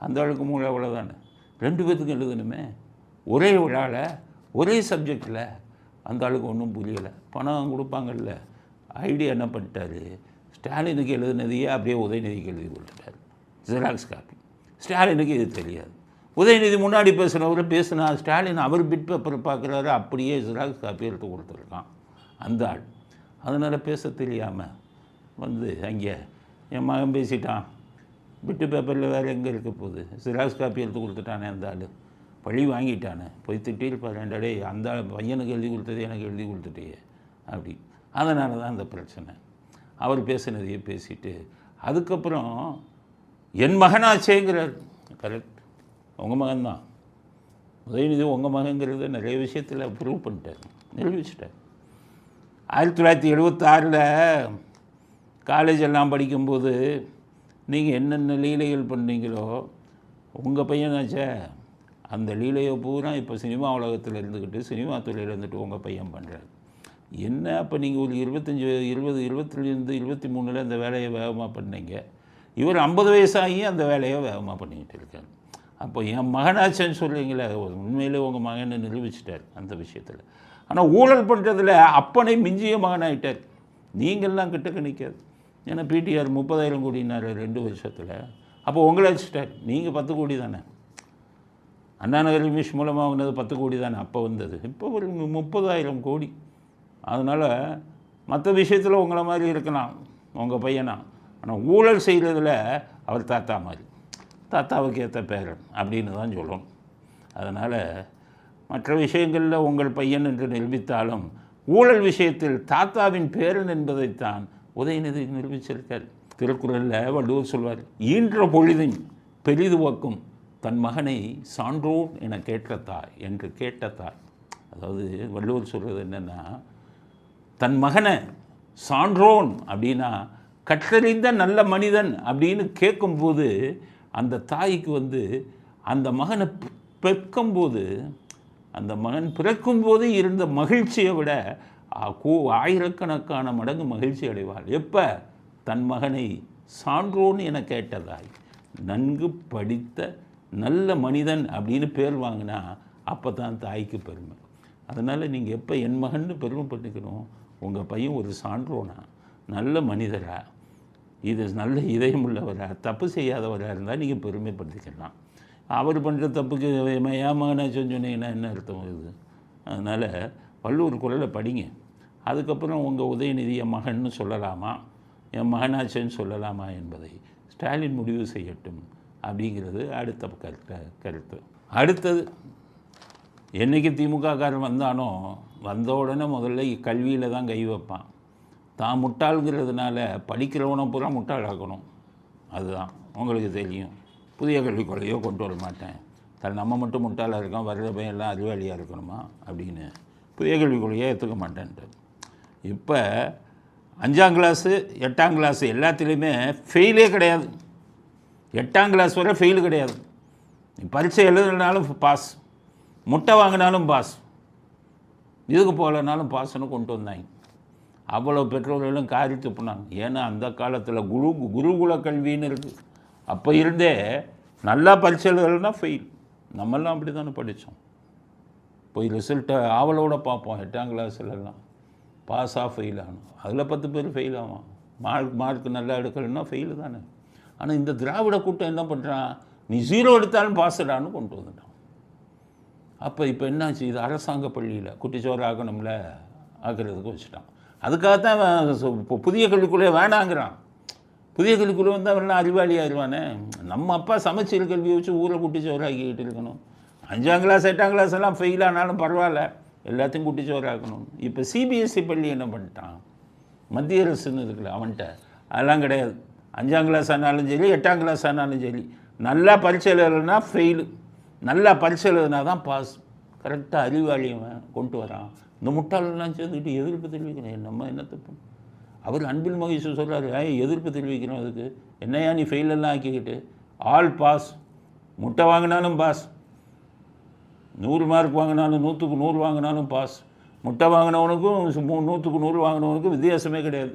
அந்த ஆளுக்கு மூளை அவ்வளோதானே, 2 பேர்த்துக்கும் எழுதணுமே, ஒரே விழாவில் ஒரே சப்ஜெக்டில். அந்த ஆளுக்கு ஒன்றும் புரியலை. பணம் கொடுப்பாங்கல்ல, ஐடியா என்ன பண்ணிட்டாரு, ஸ்டாலினுக்கு எழுதுனதையே அப்படியே உதயநிதிக்கு எழுதி கொடுத்துட்டார், ஜெராக்ஸ் காப்பி. ஸ்டாலினுக்கு இது தெரியாது. உதயநிதி முன்னாடி பேசினா ஸ்டாலின் அவர் பிட் பேப்பரை பார்க்குறாரு, அப்படியே ஜெராக்ஸ் காப்பி எடுத்து கொடுத்துருக்கான் அந்த ஆள். அதனால் பேச தெரியாமல் வந்து அங்கே என் மகன் பேசிட்டான், பிட்டு பேப்பரில் வேறு எங்கே இருக்க போகுது, ஜெராக்ஸ் காப்பி எடுத்து கொடுத்துட்டானே அந்த ஆள், பழி வாங்கிட்டானே, போய் திட்டிருப்பார், டே அந்த பையனுக்கு எழுதி கொடுத்தது எனக்கு எழுதி கொடுத்துட்டே அப்படி. அதனால தான் அந்த பிரச்சனை. அவர் பேசினதையே பேசிட்டு அதுக்கப்புறம் என் மகனாச்சேங்கிறார். கரெக்ட், உங்கள் மகன்தான் உதயநிதி, உங்கள் மகங்கிறத நிறைய விஷயத்தில் ப்ரூவ் பண்ணிட்டார், நிரூபிச்சிட்டார். 1976 காலேஜ் எல்லாம் படிக்கும்போது நீங்கள் என்னென்ன லீலைகள் பண்ணீங்களோ, உங்கள் பையனாச்சே அந்த லீலையை பூரா இப்போ சினிமா உலகத்தில் இருந்துக்கிட்டு, சினிமா துறையில் இருந்துட்டு உங்கள் பையன் பண்ணுறாரு. என்ன அப்போ நீங்கள் ஒரு 25, 20, 22, 23 அந்த வேலையை வேகமாக பண்ணீங்க, இவர் 50 வயசாகி அந்த வேலையை வேகமாக பண்ணிக்கிட்டு இருக்கார். அப்போ என் மகனாச்சேன்னு சொல்கிறீங்களே, உண்மையிலே உங்கள் மகனை நிரூபிச்சிட்டார் அந்த விஷயத்தில். ஆனால் ஊழல் பண்ணுறதுல அப்பனை மிஞ்சிய மகனாகிட்டார். நீங்கள்லாம் கிட்டக்க நிற்காது. ஏன்னா பிடிஆர் 30,000 கோடினார் 2 வருஷத்தில். அப்போ உங்களை வச்சுட்டார். நீங்கள் 10 கோடி தானே, அண்ணா நகர் நிமிஷ் மூலமாக வாங்கினது 10 கோடி தானே அப்போ வந்தது. இப்போ ஒரு 30,000 கோடி. அதனால் மற்ற விஷயத்தில் உங்களை மாதிரி இருக்கலாம் உங்கள் பையனா, ஆனால் ஊழல் செய்கிறதுல அவர் தாத்தா மாதிரி, தாத்தாவுக்கு ஏற்ற பேரன் அப்படின்னு தான் சொல்லணும். அதனால் மற்ற விஷயங்களில் உங்கள் பையன் என்று நிரூபித்தாலும் ஊழல் விஷயத்தில் தாத்தாவின் பேரன் என்பதைத்தான் உதயநிதி நிரூபிச்சிருக்கார். திருக்குறளில் வள்ளுவர் சொல்வார், ஈன்ற பொழுதின் பெரிதுவக்கும் தன் மகனை சான்றோன் என கேட்ட தாய் என்று கேட்ட தாய். அதாவது வள்ளுவர் சொல்கிறது என்னென்னா, தன் மகனை சான்றோன் அப்படின்னா கற்றறிந்த நல்ல மனிதன் அப்படின்னு கேட்கும்போது அந்த தாய்க்கு வந்து அந்த மகனை பெற்கும்போது, அந்த மகன் பிறக்கும்போது இருந்த மகிழ்ச்சியை விட ஆயிரக்கணக்கான மடங்கு மகிழ்ச்சி அடைவாள். எப்போ தன் மகனை சான்றோன் என கேட்டதாய், நன்கு படித்த நல்ல மனிதன் அப்படின்னு பேர் வாங்கினா அப்போ தான் தாய்க்கு பெருமை. அதனால் நீங்கள் எப்போ என் மகன்னு பெருமைப்பட்டுக்கணும், உங்கள் பையன் ஒரு சான்றோனா, நல்ல மனிதரா, இது நல்ல இதயம் உள்ளவரா, தப்பு செய்யாதவராக இருந்தால் நீங்கள் பெருமைப்படுத்திக்கலாம். அவர் பண்ணுற தப்புக்கு என் மகனை சொன்னீங்கன்னா என்ன அர்த்தம் இது? அதனால் வள்ளுவர் குறளை படிங்க. அதுக்கப்புறம் உங்கள் உதயநிதி என் மகன்னு சொல்லலாமா, என் மகனாச்சேன்னு சொல்லலாமா என்பதை ஸ்டாலின் முடிவு செய்யட்டும் அப்படிங்கிறது அடுத்த கருத்து. அடுத்தது, என்றைக்கு திமுககாரன் வந்தானோ வந்த உடனே முதல்ல கல்வியில் தான் கை வைப்பான். தான் முட்டாளுங்கிறதுனால படிக்கிறவனை பூரா முட்டாளாக்கணும். அதுதான் உங்களுக்கு தெரியும். புதிய கல்விக் கொள்கையோ கொண்டு வர மாட்டேன், நம்ம மட்டும் முட்டாளாக இருக்கோம், வர்ற பையன் எல்லாம் அறிவாளியாக இருக்கணுமா அப்படின்னு புதிய கல்விக் கொள்கையை ஏற்றுக்க மாட்டேன்ட்டு. இப்போ 5ஆம் கிளாஸு 8ஆம் கிளாஸு எல்லாத்துலேயுமே ஃபெயிலே கிடையாது. 8ஆம் கிளாஸ் வரை ஃபெயிலு கிடையாது. நீ பரீட்சை எழுதுனாலும் பாஸ், முட்டை வாங்கினாலும் பாஸ், இதுக்கு போகலனாலும் பாஸ்ன்னு கொண்டு வந்தாங்க. அவ்வளோ பெற்றோர்களும் காரி துப்புனாங்க. ஏன்னா அந்த காலத்தில் குருகுல கல்வின்னு இருக்குது. அப்போ இருந்தே நல்லா பரீட்சை எழுதலைன்னா ஃபெயில். நம்மெல்லாம் அப்படி தானே படித்தோம். போய் ரிசல்ட்டை ஆவலோடு பார்ப்போம். 8ஆம் கிளாஸ்லலாம் பாஸாக ஃபெயில் ஆகணும். அதில் 10 பேர் ஃபெயில் ஆகும். மார்க் நல்லா எடுக்கலைன்னா ஃபெயிலு தானே. ஆனால் இந்த திராவிட கூட்டம் என்ன பண்ணுறான், நீ 0 எடுத்தாலும் பாஸ்டான்னு கொண்டு வந்துட்டான். அப்போ இப்போ என்னாச்சு, இது அரசாங்க பள்ளியில் குட்டிச்சோறு ஆக்கணும்ல, ஆக்கிறதுக்கு வச்சுட்டான். அதுக்காகத்தான் இப்போ புதிய கல்விக்குள்ளே வேணாங்கிறான். புதிய கல்விக்குள்ளே வந்து அவரெல்லாம் அறிவாளி ஆயிடுவானே. நம்ம அப்பா சமச்சீர் கல்வியை வச்சு ஊரை குட்டிச்சோறு ஆக்கிக்கிட்டு இருக்கணும். 5ஆம் கிளாஸ் 8ஆம் கிளாஸ் எல்லாம் ஃபெயில் ஆனாலும் பரவாயில்ல, எல்லாத்தையும் குட்டிச்சோறு ஆக்கணும். இப்போ சிபிஎஸ்சி பள்ளி என்ன பண்ணிட்டான், மத்திய அரசுன்னு இருக்குல்ல, அவன்கிட்ட அதெல்லாம் கிடையாது. 5ஆம் கிளாஸ் ஆனாலும் சரி 8ஆம் கிளாஸ் ஆனாலும் சரி, நல்லா பரீட்சை எழுதலைன்னா ஃபெயிலு, நல்லா பரீட்சை எழுதுனா தான் பாஸ். கரெக்டாக அறிவாளியவன் கொண்டு வரான். இந்த முட்டாளெல்லாம் சேர்ந்துக்கிட்டு எதிர்ப்பு தெரிவிக்கிறேன். நம்ம என்ன தப்பு? அவர் அன்பில் மகேஷ் சொல்கிறாரு, எதிர்ப்பு தெரிவிக்கிறோம் அதுக்கு என்னையா நீ ஃபெயிலெல்லாம் ஆக்கிக்கிட்டு, ஆல் பாஸ், முட்டை வாங்கினாலும் பாஸ், 100 மார்க் வாங்கினாலும் 100க்கு 100 வாங்கினாலும் பாஸ், முட்டை வாங்கினவனுக்கும் 100க்கு 100 வாங்கினவனுக்கும் வித்தியாசமே கிடையாது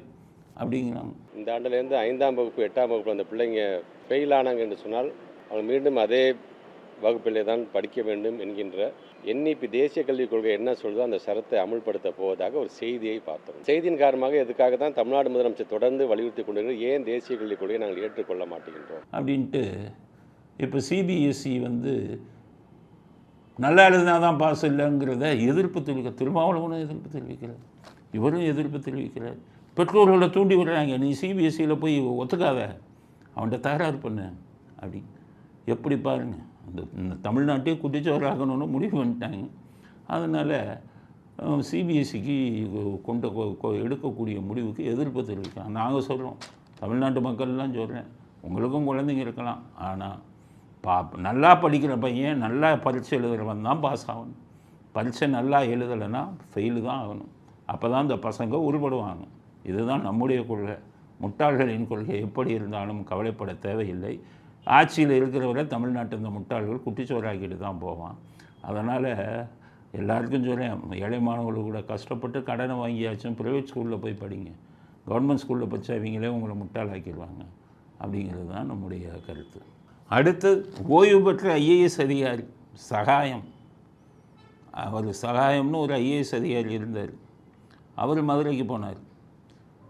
அப்படிங்கிறாங்க. இந்த ஆண்டுலேருந்து 5ஆம் வகுப்பு 8ஆம் வகுப்பு அந்த பிள்ளைங்க ஃபெயில் ஆனாங்க என்று சொன்னால் அவங்க மீண்டும் அதே வகுப்பிலே தான் படிக்க வேண்டும் என்கின்ற NEP தேசிய கல்விக் கொள்கை என்ன சொல்லுதோ அந்த சரத்தை அமுல்படுத்த போவதாக ஒரு செய்தியை பார்த்தோம். செய்தியின் காரணமாக எதுக்காக தான் தமிழ்நாடு முதலமைச்சர் தொடர்ந்து வலியுறுத்தி கொண்டிருக்கிறது, ஏன் தேசிய கல்விக் கொள்கையை நாங்கள் ஏற்றுக்கொள்ள மாட்டேங்கின்றோம் அப்படின்ட்டு. இப்போ சிபிஎஸ்சி வந்து நல்லா எழுதினா தான் பாஸ் இல்லைங்கிறத எதிர்ப்பு தெரிவிக்க திருமாவளவனும் எதிர்ப்பு தெரிவிக்கிறார், இவரும் எதிர்ப்பு தெரிவிக்கிறார். பெற்றோர்களை தூண்டி விடுறாங்க, நீ சிபிஎஸ்சியில் போய் ஒத்துக்காத, அவன்கிட்ட தகராறு பண்ணு அப்படி. எப்படி பாருங்க, அந்த தமிழ்நாட்டையே குட்டிச்சோறு ஆகணும்னு முடிவு பண்ணிட்டாங்க. அதனால் சிபிஎஸ்சிக்கு எடுக்கக்கூடிய முடிவுக்கு எதிர்ப்பு தெரிவிக்கலாம். நாங்கள் சொல்கிறோம், தமிழ்நாட்டு மக்கள்லாம் சொல்கிறேன், உங்களுக்கும் குழந்தைங்க இருக்கலாம், ஆனால் நல்லா படிக்கிற பையன் நல்லா பரீட்சை எழுதுகிறவன் தான் பாஸ் ஆகணும். பரீட்சை நல்லா எழுதலைன்னா ஃபெயிலு தான் ஆகணும். அப்போ தான் இந்த பசங்க உருப்படுவாங்க. இதுதான் நம்முடைய கொள்கை. முட்டாள்களின் கொள்கை எப்படி இருந்தாலும் கவலைப்பட தேவையில்லை. ஆட்சியில் இருக்கிறவரை தமிழ்நாட்டு இந்த முட்டாள்கள் குட்டிச்சோறாக்கிட்டு தான் போவான். அதனால் எல்லாருக்கும் சொல்கிறேன், ஏழை மாணவர்கள் கூட கஷ்டப்பட்டு கடனை வாங்கியாச்சும் ப்ரைவேட் ஸ்கூலில் போய் படிங்க. கவர்மெண்ட் ஸ்கூலில் படித்தா இவங்களே உங்களை முட்டாளாக்கிடுவாங்க அப்படிங்கிறது தான் நம்முடைய கருத்து. அடுத்து ஓய்வு பெற்ற IAS அதிகாரி சகாயம். அவர் சகாயம்னு ஒரு IAS அதிகாரி இருந்தார். அவர் மதுரைக்கு போனார்.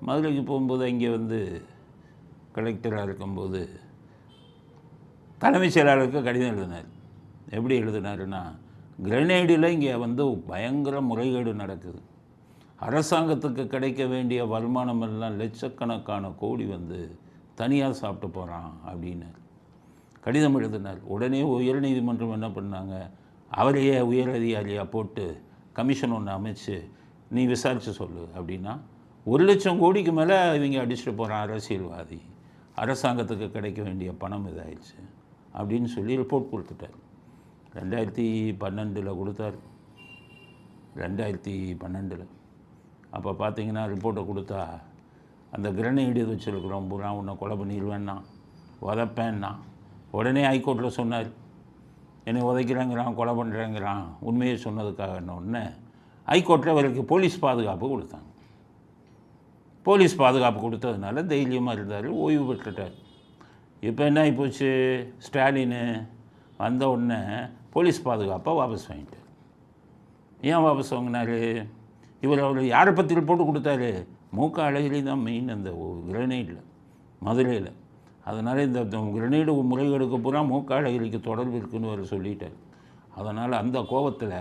மதுரைக்கு போகும்போது அங்கே வந்து கலெக்டராக இருக்கும்போது தலைமைச் செயலாளருக்கு கடிதம் எழுதினார். எப்படி எழுதினாருன்னா, கிரனேடில் இங்கே வந்து பயங்கர முறைகேடு நடக்குது, அரசாங்கத்துக்கு கிடைக்க வேண்டிய வருமானம் எல்லாம் லட்சக்கணக்கான கோடி வந்து தனியாக சாப்பிட்டு போகிறான் அப்படின்னு கடிதம் எழுதினார். உடனே உயர்நீதிமன்றம் என்ன பண்ணாங்க, அவரையே உயர் அதிகாரியாக போட்டு கமிஷன் ஒன்று அமைச்சு நீ விசாரித்து சொல்லு அப்படின்னா, 1,00,000 கோடிக்கு மேலே இவங்க அடிச்சுட்டு போகிறான் அரசியல்வாதி, அரசாங்கத்துக்கு கிடைக்க வேண்டிய பணம் இதாகிடுச்சு அப்படின்னு சொல்லி ரிப்போர்ட் கொடுத்துட்டார். 2012 கொடுத்தார். 2012 அப்போ பார்த்தீங்கன்னா ரிப்போர்ட்டை கொடுத்தா, அந்த கிரனேடு வச்சுருக்குறோம் பூரா உன்னை கொலை பண்ணிடுவேன்னா, உதப்பேன்னா. உடனே ஹைகோர்ட்டில் சொன்னார், என்னை உதைக்கிறேங்கிறான், கொலை பண்ணுறேங்கிறான், உண்மையை சொன்னதுக்காக ஒன்று ஹைகோர்ட்டில் அவருக்கு போலீஸ் பாதுகாப்பு கொடுத்தாங்க. போலீஸ் பாதுகாப்பு கொடுத்ததுனால தைரியமாக இருந்தார், ஓய்வு பெற்றுட்டார். இப்போ என்ன ஆகிப்போச்சு, ஸ்டாலின் வந்த உடனே போலீஸ் பாதுகாப்பை வாபஸ் வாங்கிட்டார். ஏன் வாபஸ் வாங்கினார்? அவர் யாரை பற்றி ரிப்போர்ட்டு கொடுத்தாரு? மூக்க அழகிரி தான் மெயின் அந்த கிரனேடில், மதுரையில். அதனால் இந்த கிரனேடு முறைகேடுக்கு பூரா மூக்க அழகிரிக்கு தொடர்பு இருக்குன்னு அவர் சொல்லிட்டார். அதனால் அந்த கோபத்தில்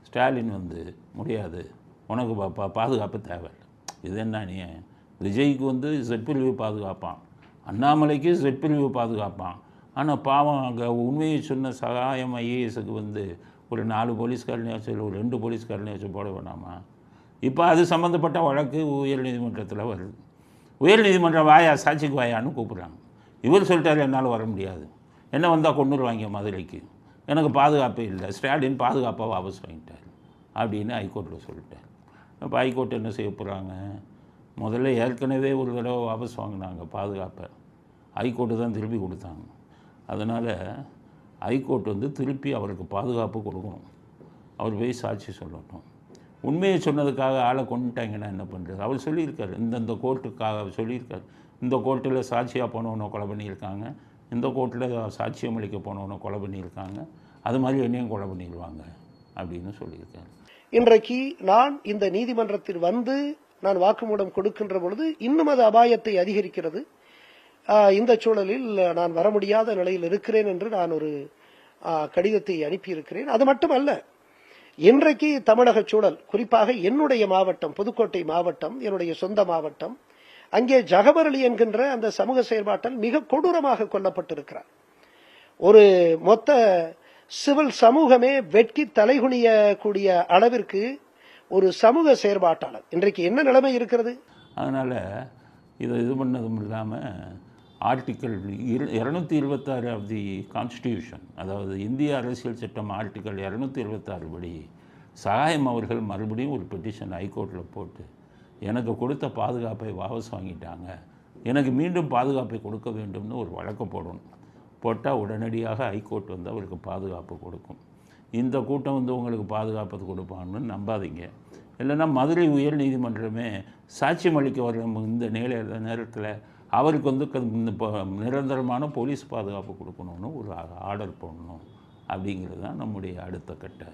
ஸ்டாலின் வந்து முடியாது, உனக்கு பாதுகாப்பு தேவையில்லை. இது என்ன, நீ விஜய்க்கு வந்து Z-பிரிவு பாதுகாப்பான், அண்ணாமலைக்கு Z-பிரிவு பாதுகாப்பான். ஆனால் பாவம் அங்கே உண்மையை சொன்ன சகாயம் IASக்கு வந்து ஒரு 4 போலீஸ்காரனையாச்சும் இல்லை ஒரு 2 போலீஸ்காரனையாச்சும் போட வேணாமா? இப்போ அது சம்மந்தப்பட்ட வழக்கு உயர்நீதிமன்றத்தில் வருது. உயர்நீதிமன்றம் வாயா, சாட்சிக்கு வாயான்னு கூப்பிட்றாங்க. இவர் சொல்லிட்டார், என்னால் வர முடியாது, என்ன வந்தால் கொண்டுருவாங்க மதுரைக்கு, எனக்கு பாதுகாப்பே இல்லை, ஸ்டாலின் பாதுகாப்பாக வாபஸ் வாங்கிட்டார் அப்படின்னு ஹைகோர்ட்டில் சொல்லிட்டார். இப்போ ஹைகோர்ட் என்ன செய்ய போகிறாங்க, முதல்ல ஏற்கனவே ஒரு தடவை வாபஸ் வாங்கினாங்க பாதுகாப்பை, ஹைகோர்ட்டு தான் திருப்பி கொடுத்தாங்க. அதனால் ஹைகோர்ட் வந்து திருப்பி அவருக்கு பாதுகாப்பு கொடுக்கணும். அவர் போய் சாட்சி சொல்லட்டும். உண்மையை சொன்னதுக்காக ஆளை கொண்டுட்டாங்கன்னா என்ன பண்ணுறது? அவர் சொல்லியிருக்காரு, இந்தந்த கோர்ட்டுக்காக சொல்லியிருக்காரு, இந்த கோர்ட்டில் சாட்சியாக போனவனை கொலை பண்ணியிருக்காங்க, இந்த கோர்ட்டில் சாட்சியம் அளிக்க போனவனை கொலை பண்ணியிருக்காங்க, அது மாதிரி என்னையும் கொலை பண்ணிடுவாங்க அப்படின்னு சொல்லியிருக்காரு. இன்றைக்கு நான் இந்த நீதிமன்றத்தில் வந்து நான் வாக்குமூலம் கொடுக்கின்ற பொழுது இன்னும் அது அபாயத்தை அதிகரிக்கிறது. இந்த சூழலில் நான் வர முடியாத நிலையில் இருக்கிறேன் என்று நான் ஒரு கடிதத்தை அனுப்பியிருக்கிறேன். அது மட்டுமல்ல, இன்றைக்கு தமிழக சூழல், குறிப்பாக என்னுடைய மாவட்டம் புதுக்கோட்டை மாவட்டம், என்னுடைய சொந்த மாவட்டம், அங்கே ஜகபர் அலி என்கின்ற அந்த சமூக செயல்பாட்டில் மிக கொடூரமாக கொல்லப்பட்டிருக்கிறார். ஒரு மொத்த சிவில் சமூகமே வெட்கி தலைகுனிய கூடிய அளவிற்கு ஒரு சமூக செயற்பாட்டாளர். இன்றைக்கு என்ன நிலைமை இருக்கிறது? அதனால் இது பண்ணதும் இல்லாமல் ஆர்டிக்கல் 226 ஆஃப் தி கான்ஸ்டியூஷன், அதாவது இந்திய அரசியல் சட்டம் ஆர்டிக்கல் 226 படி சகாயம் அவர்கள் மறுபடியும் ஒரு பெட்டிஷன் ஹைகோர்ட்டில் போட்டு எனக்கு கொடுத்த பாதுகாப்பை வாபஸ் வாங்கிட்டாங்க, எனக்கு மீண்டும் பாதுகாப்பை கொடுக்க வேண்டும்னு ஒரு வழக்கு போடணும். போட்டால் உடனடியாக ஹைகோர்ட் வந்து அவருக்கு பாதுகாப்பு கொடுக்கும். இந்த கூட்டம் வந்து உங்களுக்கு பாதுகாப்பு கொடுப்பான்னு நம்பாதீங்க. இல்லைன்னா மதுரை உயர் நீதிமன்றமே சாட்சியம் அளிக்க வர இந்த நேரத்தில் அவருக்கு வந்து நிரந்தரமான போலீஸ் பாதுகாப்பு கொடுக்கணும்னு ஒரு ஆர்டர் போடணும். அப்படிங்கிறது தான் நம்முடைய அடுத்த கட்ட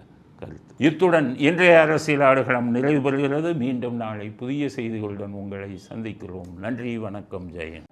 கருத்து. இத்துடன் இன்றைய அரசியல் ஆடுகளம் நிறைவு பெறுகிறது. மீண்டும் நாளை புதிய செய்திகளுடன் உங்களை சந்திக்கிறோம். நன்றி, வணக்கம், ஜெயன்.